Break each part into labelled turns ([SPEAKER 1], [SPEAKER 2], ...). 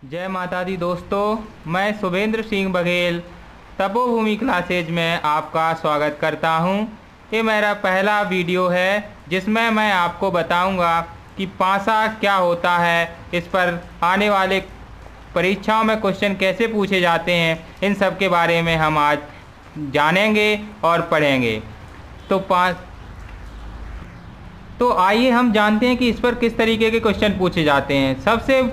[SPEAKER 1] जय माता दी दोस्तों, मैं शुभेंद्र सिंह बघेल तपोभूमि क्लासेज में आपका स्वागत करता हूं। ये मेरा पहला वीडियो है जिसमें मैं आपको बताऊंगा कि पासा क्या होता है, इस पर आने वाले परीक्षाओं में क्वेश्चन कैसे पूछे जाते हैं, इन सब के बारे में हम आज जानेंगे और पढ़ेंगे। तो आइए हम जानते हैं कि इस पर किस तरीके के क्वेश्चन पूछे जाते हैं। सबसे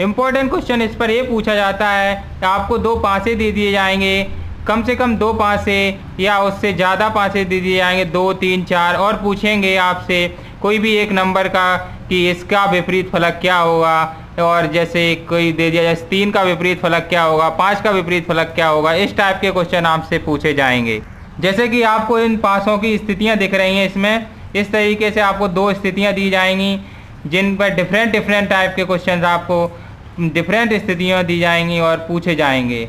[SPEAKER 1] इम्पोर्टेंट क्वेश्चन इस पर ये पूछा जाता है कि आपको दो पासे दे दिए जाएंगे, कम से कम दो पासे या उससे ज़्यादा पासे दे दिए जाएंगे, 2, 3, 4, और पूछेंगे आपसे कोई भी एक नंबर का कि इसका विपरीत फलक क्या होगा, और जैसे कोई दे दिया जैसे 3 का विपरीत फलक क्या होगा, 5 का विपरीत फलक क्या होगा। इस टाइप के क्वेश्चन आपसे पूछे जाएंगे। जैसे कि आपको इन पासों की स्थितियाँ दिख रही हैं, इसमें इस तरीके से आपको दो स्थितियाँ दी जाएंगी जिन पर डिफरेंट टाइप के क्वेश्चन आपको डिफरेंट स्थितियाँ दी जाएंगी और पूछे जाएंगे।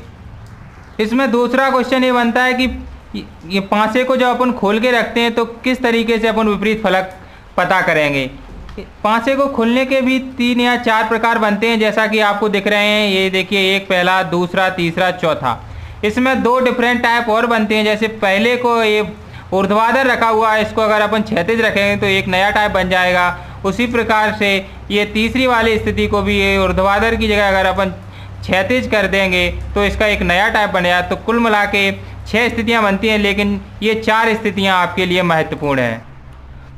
[SPEAKER 1] इसमें दूसरा क्वेश्चन ये बनता है कि ये पासे को जब अपन खोल के रखते हैं तो किस तरीके से अपन विपरीत फलक पता करेंगे। पासे को खोलने के भी 3 या 4 प्रकार बनते हैं, जैसा कि आपको दिख रहे हैं। ये देखिए, एक पहला, दूसरा, तीसरा, चौथा। इसमें 2 डिफरेंट टाइप और बनते हैं। जैसे पहले को ये ऊर्ध्वाधर रखा हुआ है, इसको अगर अपन क्षैतिज रखेंगे तो एक नया टाइप बन जाएगा। उसी प्रकार से ये तीसरी वाली स्थिति को भी ये ऊर्ध्वाधर की जगह अगर अपन क्षैतिज कर देंगे तो इसका एक नया टाइप बनेगा। तो कुल मिला के 6 स्थितियाँ बनती हैं, लेकिन ये 4 स्थितियाँ आपके लिए महत्वपूर्ण हैं।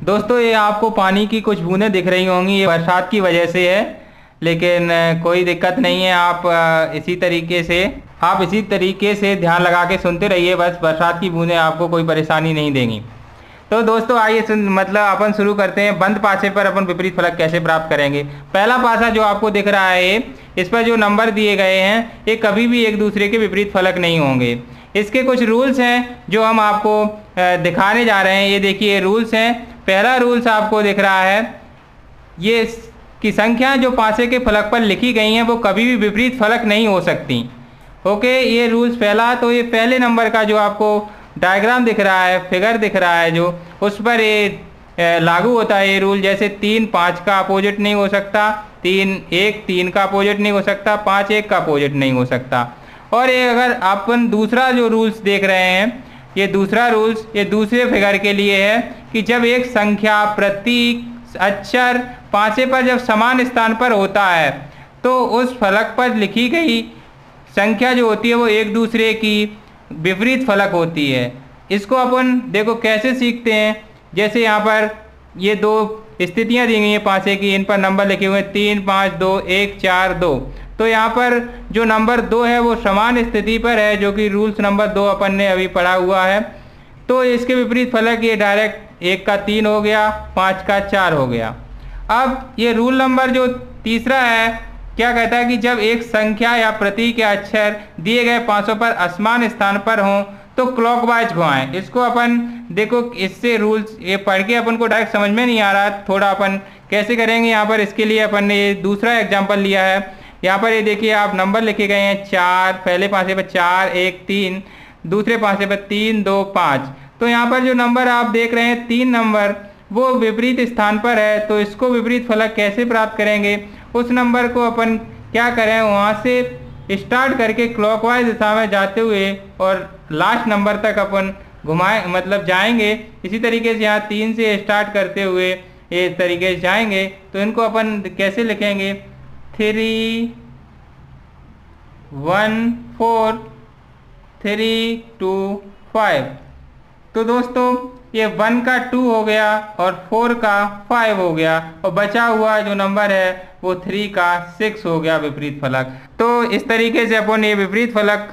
[SPEAKER 1] दोस्तों, ये आपको पानी की कुछ बूंदें दिख रही होंगी, ये बरसात की वजह से है, लेकिन कोई दिक्कत नहीं है। आप इसी तरीके से ध्यान लगा के सुनते रहिए, बस बरसात की बूंदें आपको कोई परेशानी नहीं देंगी। तो दोस्तों, आइए अपन शुरू करते हैं। बंद पासे पर अपन विपरीत फलक कैसे प्राप्त करेंगे। पहला पासा जो आपको दिख रहा है, इस पर जो नंबर दिए गए हैं ये कभी भी एक दूसरे के विपरीत फलक नहीं होंगे। इसके कुछ रूल्स हैं जो हम आपको दिखाने जा रहे हैं। ये देखिए, रूल्स हैं। पहला रूल्स आपको दिख रहा है, ये की संख्या जो पासे के फलक पर लिखी गई हैं वो कभी भी विपरीत फलक नहीं हो सकती। ओके, ये रूल्स पहला। तो ये पहले नंबर का जो आपको डायग्राम दिख रहा है, फिगर दिख रहा है जो, उस पर ये लागू होता है ये रूल। जैसे 3 5 का अपोजिट नहीं हो सकता, 3 1 3 का अपोजिट नहीं हो सकता, 5 1 का अपोजिट नहीं हो सकता। और ये अगर अपन दूसरा जो रूल्स देख रहे हैं, ये दूसरा रूल्स ये दूसरे फिगर के लिए है कि जब एक संख्या, प्रतीक, अक्षर पासे पर जब समान स्थान पर होता है तो उस फलक पर लिखी गई संख्या जो होती है वो एक दूसरे की विपरीत फलक होती है। इसको अपन देखो कैसे सीखते हैं। जैसे यहाँ पर ये 2 स्थितियाँ दी गई हैं पासे की, इन पर नंबर लिखे हुए हैं 3 5 2 1 4 2। तो यहाँ पर जो नंबर 2 है वो समान स्थिति पर है, जो कि रूल्स नंबर 2 अपन ने अभी पढ़ा हुआ है। तो इसके विपरीत फलक ये डायरेक्ट 1 का 3 हो गया, 5 का 4 हो गया। अब ये रूल नंबर जो तीसरा है क्या कहता है कि जब एक संख्या या प्रतीक या अक्षर दिए गए पासों पर असमान स्थान पर हों तो क्लॉकवाइज घुमाएं। इसको अपन देखो, इससे रूल्स ये पढ़ के अपन को डायरेक्ट समझ में नहीं आ रहा, थोड़ा अपन कैसे करेंगे। यहाँ पर इसके लिए अपन ने ये दूसरा एग्जाम्पल लिया है। यहाँ पर ये देखिए, आप नंबर लिखे गए हैं 4, पहले पासे पर 4 1 3, दूसरे पासे पर 3 2 5। तो यहाँ पर जो नंबर आप देख रहे हैं 3 नंबर वो विपरीत स्थान पर है। तो इसको विपरीत फलक कैसे प्राप्त करेंगे, उस नंबर को अपन क्या करें, वहाँ से स्टार्ट करके क्लॉकवाइज दिशा में जाते हुए और लास्ट नंबर तक अपन घुमाएं, मतलब जाएंगे। इसी तरीके से यहाँ 3 से स्टार्ट करते हुए इस तरीके से जाएंगे। तो इनको अपन कैसे लिखेंगे, 3 1 4 3 2 5। तो दोस्तों, ये 1 का 2 हो गया और 4 का 5 हो गया, और बचा हुआ जो नंबर है वो 3 का 6 हो गया विपरीत फलक। तो इस तरीके से अपन ये विपरीत फलक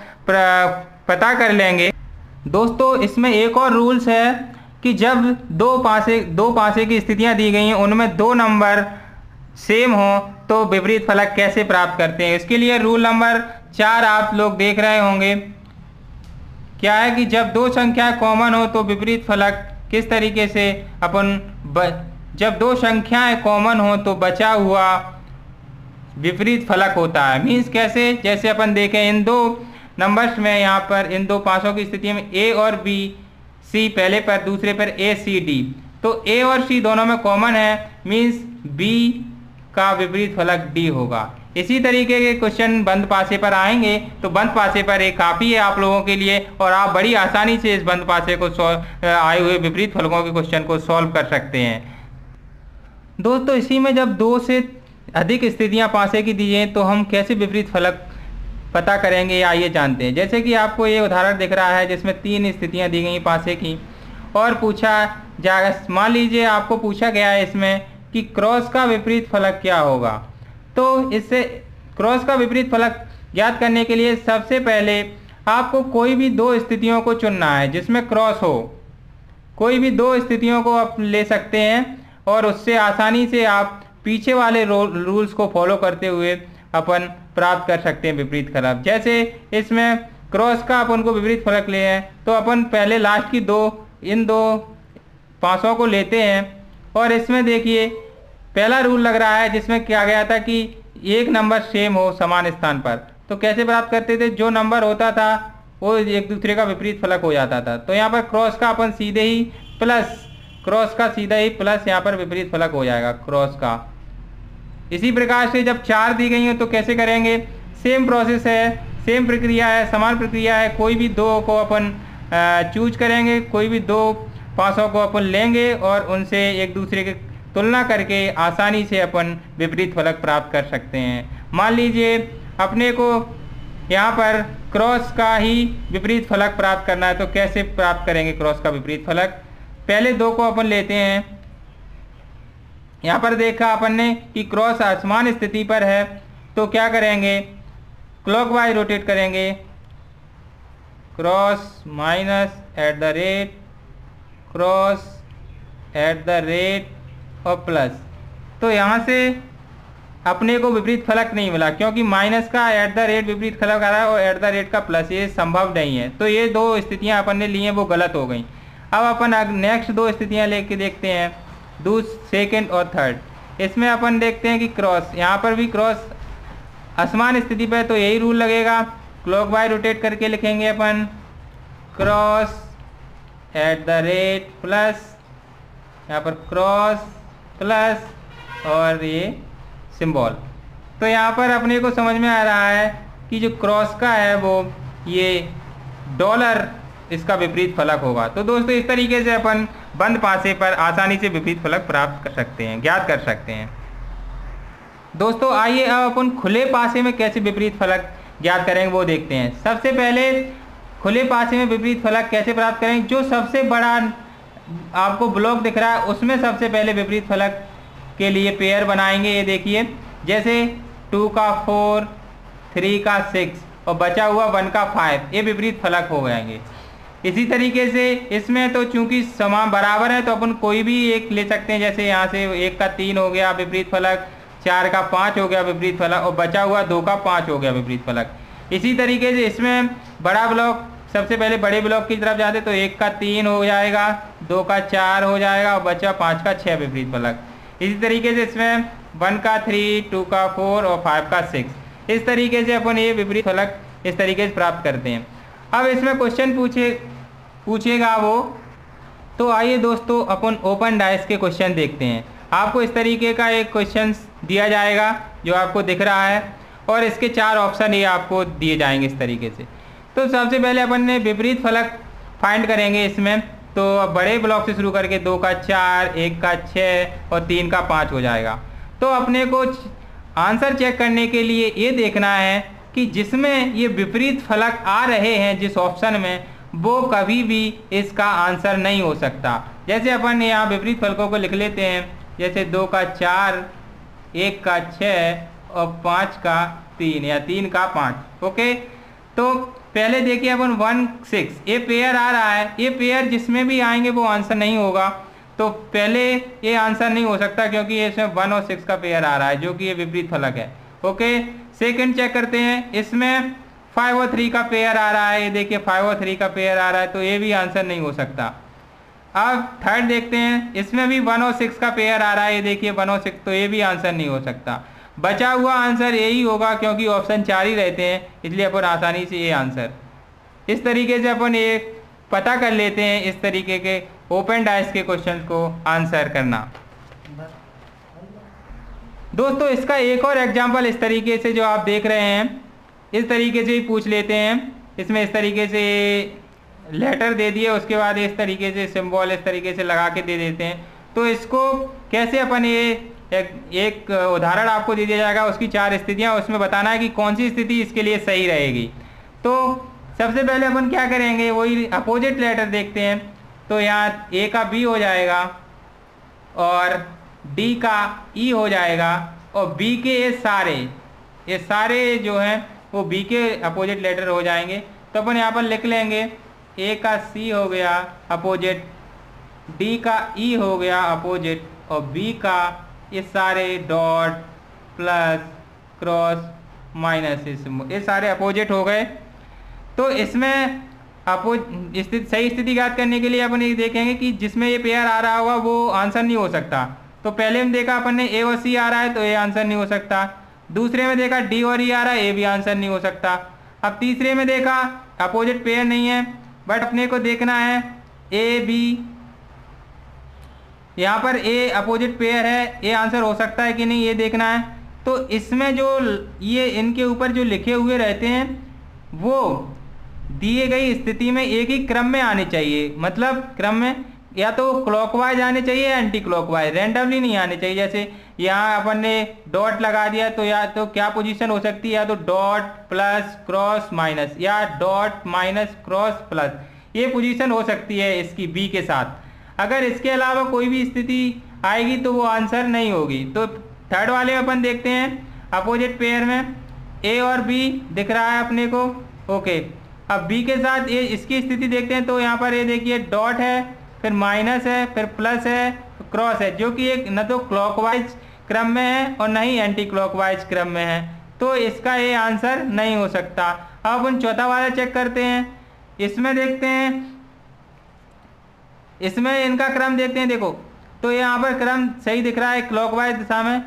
[SPEAKER 1] पता कर लेंगे। दोस्तों, इसमें एक और रूल्स है कि जब दो पासे की स्थितियां दी गई हैं उनमें 2 नंबर सेम हो तो विपरीत फलक कैसे प्राप्त करते हैं। इसके लिए रूल नंबर 4 आप लोग देख रहे होंगे। क्या है कि जब 2 संख्या कॉमन हो तो विपरीत फलक किस तरीके से अपन जब 2 संख्याएं कॉमन हो तो बचा हुआ विपरीत फलक होता है। मीन्स कैसे, जैसे अपन देखें इन 2 नंबर्स में, यहाँ पर इन 2 पासों की स्थिति में A और B, C पहले पर, दूसरे पर A C D। तो A और C दोनों में कॉमन है, मीन्स B का विपरीत फलक D होगा। इसी तरीके के क्वेश्चन बंद पासे पर आएंगे, तो बंद पासे पर एक काफ़ी है आप लोगों के लिए, और आप बड़ी आसानी से इस बंद पासे को आए हुए विपरीत फलकों के क्वेश्चन को सॉल्व कर सकते हैं। दोस्तों इसी में जब 2 से अधिक स्थितियां पासे की दी हैं तो हम कैसे विपरीत फलक पता करेंगे, आइए जानते हैं। जैसे कि आपको ये उदाहरण दिख रहा है जिसमें 3 स्थितियां दी गई पासे की, और पूछा जा, मान लीजिए आपको पूछा गया है इसमें कि क्रॉस का विपरीत फलक क्या होगा। तो इससे क्रॉस का विपरीत फलक ज्ञात करने के लिए सबसे पहले आपको कोई भी 2 स्थितियों को चुनना है जिसमें क्रॉस हो। कोई भी 2 स्थितियों को आप ले सकते हैं और उससे आसानी से आप पीछे वाले रूल्स को फॉलो करते हुए अपन प्राप्त कर सकते हैं विपरीत फलक। जैसे इसमें क्रॉस का अपन को विपरीत फलक ले हैं तो अपन पहले लास्ट की इन 2 पासों को लेते हैं, और इसमें देखिए पहला रूल लग रहा है जिसमें क्या गया था कि एक नंबर सेम हो समान स्थान पर। तो कैसे प्राप्त करते थे, जो नंबर होता था वो एक दूसरे का विपरीत फलक हो जाता था। तो यहाँ पर क्रॉस का अपन सीधे ही प्लस, क्रॉस का सीधा ही प्लस यहाँ पर विपरीत फलक हो जाएगा क्रॉस का। इसी प्रकार से जब 4 दी गई हो तो कैसे करेंगे, सेम प्रोसेस है, सेम प्रक्रिया है, समान प्रक्रिया है। कोई भी 2 को अपन चूज करेंगे, कोई भी 2 पासों को अपन लेंगे और उनसे एक दूसरे की तुलना करके आसानी से अपन विपरीत फलक प्राप्त कर सकते हैं। मान लीजिए अपने को यहाँ पर क्रॉस का ही विपरीत फलक प्राप्त करना है, तो कैसे प्राप्त करेंगे क्रॉस का विपरीत फलक। पहले 2 को अपन लेते हैं, यहाँ पर देखा अपन ने कि क्रॉस असमान स्थिति पर है, तो क्या करेंगे, क्लॉकवाइज रोटेट करेंगे, cross minus eight the rate, cross at the rate और प्लस। तो यहाँ से अपने को विपरीत फलक नहीं मिला क्योंकि माइनस का एट द रेट विपरीत फलक आ रहा है और एट द रेट का प्लस, ये संभव नहीं है। तो ये 2 स्थितियाँ अपन ने ली हैं वो गलत हो गई। अब अपन नेक्स्ट 2 स्थितियाँ लेके देखते हैं, सेकेंड और थर्ड। इसमें अपन देखते हैं कि क्रॉस, यहाँ पर भी क्रॉस असमान स्थिति पर, तो यही रूल लगेगा, क्लॉकवाइज रोटेट करके लिखेंगे अपन cross at the rate plus, यहाँ पर क्रॉस प्लस और ये सिंबल। तो यहाँ पर अपने को समझ में आ रहा है कि जो क्रॉस का है वो ये डॉलर इसका विपरीत फलक होगा। तो दोस्तों इस तरीके से अपन बंद पासे पर आसानी से विपरीत फलक प्राप्त कर सकते हैं, ज्ञात कर सकते हैं। दोस्तों आइए अब अपन खुले पासे में कैसे विपरीत फलक ज्ञात करेंगे वो देखते हैं। सबसे पहले खुले पासे में विपरीत फलक कैसे प्राप्त करेंगे, जो सबसे बड़ा आपको ब्लॉक दिख रहा है उसमें सबसे पहले विपरीत फलक के लिए पेयर बनाएंगे। ये देखिए जैसे 2 का 4, 3 का 6 और बचा हुआ 1 का 5, ये विपरीत फलक हो जाएंगे। इसी तरीके से इसमें तो चूंकि समान बराबर है तो अपन कोई भी एक ले सकते हैं, जैसे यहाँ से 1 का 3 हो गया विपरीत फलक, 4 का 5 हो गया विपरीत फलक और बचा हुआ 2 का 5 हो गया विपरीत फलक। इसी तरीके से इसमें बड़ा ब्लॉक, सबसे पहले बड़े ब्लॉक की तरफ जाते तो 1 का 3 हो जाएगा, 2 का 4 हो जाएगा और बचा 5 का 6 विपरीत फलक। इसी तरीके से इसमें 1 का 3, 2 का 4 और 5 का 6, इस तरीके से अपन ये विपरीत फलक इस तरीके से प्राप्त करते हैं। अब इसमें क्वेश्चन पूछेगा वो, तो आइए दोस्तों अपन ओपन डाइस के क्वेश्चन देखते हैं। आपको इस तरीके का एक क्वेश्चन दिया जाएगा जो आपको दिख रहा है और इसके 4 ऑप्शन ये आपको दिए जाएंगे इस तरीके से। तो सबसे पहले अपन ने विपरीत फलक फाइंड करेंगे इसमें, तो बड़े ब्लॉक से शुरू करके 2 का 4, 1 का 6 और 3 का 5 हो जाएगा। तो अपने को आंसर चेक करने के लिए ये देखना है कि जिसमें ये विपरीत फलक आ रहे हैं जिस ऑप्शन में, वो कभी भी इसका आंसर नहीं हो सकता। जैसे अपन यहाँ विपरीत फलकों को लिख लेते हैं, जैसे 2 का 4, 1 का 6 और 5 का 3 या 3 का 5। ओके, तो पहले देखिए अपन 1, 6 ये पेयर आ रहा है, ये पेयर जिसमें भी आएंगे वो आंसर नहीं होगा। तो पहले ये आंसर नहीं हो सकता क्योंकि इसमें 1 और 6 का पेयर आ रहा है जो कि ये विपरीत फलक है। ओके, सेकंड चेक करते हैं, इसमें 5 और 3 का पेयर आ रहा है, ये देखिए 5 और 3 का पेयर आ रहा है, तो ये भी आंसर नहीं हो सकता। अब थर्ड देखते हैं, इसमें भी 1 और 6 का पेयर आ रहा है, ये देखिए 1 और 6, तो ये भी आंसर नहीं हो सकता। बचा हुआ आंसर यही होगा क्योंकि ऑप्शन 4 ही रहते हैं, इसलिए अपन आसानी से ये आंसर इस तरीके से अपन ये पता कर लेते हैं। इस तरीके के ओपन डाइस के क्वेश्चन को आंसर करना। दोस्तों इसका एक और एग्जाम्पल इस तरीके से जो आप देख रहे हैं, इस तरीके से ही पूछ लेते हैं। इसमें इस तरीके से लेटर दे दिए, उसके बाद इस तरीके से सिंबल इस तरीके से लगा के दे देते हैं। तो इसको कैसे अपन ये एक उदाहरण आपको दे दिया जाएगा, उसकी 4 स्थितियाँ, उसमें बताना है कि कौन सी स्थिति इसके लिए सही रहेगी। तो सबसे पहले अपन क्या करेंगे, वही अपोजिट लेटर देखते हैं। तो यहाँ ए का बी हो जाएगा और डी का ई हो जाएगा और बी के ये सारे जो हैं वो बी के अपोजिट लेटर हो जाएंगे। तो अपन यहाँ पर लिख लेंगे ए का सी हो गया अपोजिट, डी का ई हो गया अपोजिट और बी का ये सारे डॉट प्लस क्रॉस माइनस ये सारे अपोजिट हो गए। तो इसमें सही स्थिति ज्ञात करने के लिए अपन ये देखेंगे कि जिसमें ये पेयर आ रहा होगा वो आंसर नहीं हो सकता। तो पहले में देखा अपन ने ए और सी आ रहा है तो ए आंसर नहीं हो सकता। दूसरे में देखा डी और ई आ रहा है, ए भी आंसर नहीं हो सकता। अब तीसरे में देखा अपोजिट पेयर नहीं है, बट अपने को देखना है ए बी, यहाँ पर ए अपोजिट पेयर है, ए आंसर हो सकता है कि नहीं ये देखना है। तो इसमें जो ये इनके ऊपर जो लिखे हुए रहते हैं वो दिए गई स्थिति में एक ही क्रम में आने चाहिए, मतलब क्रम में या तो क्लॉकवाइज आने चाहिए या एंटी क्लॉकवाइज, रैंडमली नहीं आने चाहिए। जैसे यहाँ अपन ने डॉट लगा दिया तो या तो क्या पोजीशन हो सकती है, या तो डॉट प्लस क्रॉस माइनस या डॉट माइनस क्रॉस प्लस, ये पोजीशन हो सकती है इसकी बी के साथ। अगर इसके अलावा कोई भी स्थिति आएगी तो वो आंसर नहीं होगी। तो थर्ड वाले में अपन देखते हैं अपोजिट पेयर में ए और बी दिख रहा है अपने को, ओके। अब बी के साथ ये इसकी स्थिति देखते हैं। तो यहाँ पर ये देखिए डॉट है, फिर माइनस है, फिर प्लस है, क्रॉस है, जो कि एक न तो क्लॉकवाइज क्रम में है और न ही एंटी क्लॉकवाइज क्रम में है। तो इसका ये आंसर नहीं हो सकता। अब अपन चौथा वाला चेक करते हैं। इसमें देखते हैं, इसमें इनका क्रम देखते हैं। देखो तो यहाँ पर क्रम सही दिख रहा है क्लॉकवाइज दिशा में,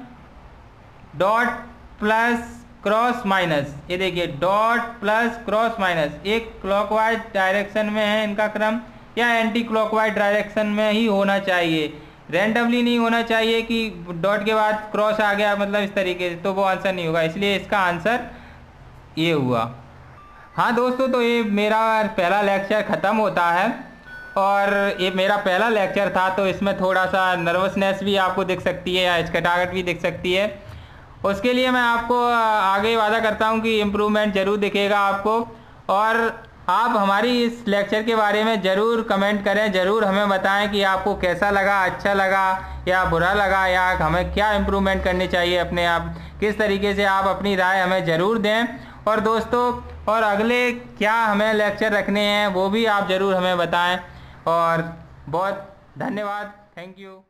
[SPEAKER 1] डॉट प्लस क्रॉस माइनस, ये देखिए डॉट प्लस क्रॉस माइनस, एक क्लॉकवाइज डायरेक्शन में है इनका क्रम या एंटी क्लॉकवाइज डायरेक्शन में ही होना चाहिए, रैंडमली नहीं होना चाहिए कि डॉट के बाद क्रॉस आ गया मतलब इस तरीके से, तो वो आंसर नहीं होगा। इसलिए इसका आंसर ये हुआ। हाँ दोस्तों, तो ये मेरा पहला लेक्चर ख़त्म होता है और ये मेरा पहला लेक्चर था, तो इसमें थोड़ा सा नर्वसनेस भी आपको दिख सकती है या हिचकिचाहट भी दिख सकती है। उसके लिए मैं आपको आगे वादा करता हूँ कि इम्प्रूवमेंट ज़रूर दिखेगा आपको। और आप हमारी इस लेक्चर के बारे में ज़रूर कमेंट करें, ज़रूर हमें बताएं कि आपको कैसा लगा, अच्छा लगा या बुरा लगा, या हमें क्या इम्प्रूवमेंट करनी चाहिए अपने आप, किस तरीके से आप अपनी राय हमें ज़रूर दें। और दोस्तों, और अगले क्या हमें लेक्चर रखने हैं वो भी आप ज़रूर हमें बताएं। और बहुत धन्यवाद, थैंक यू।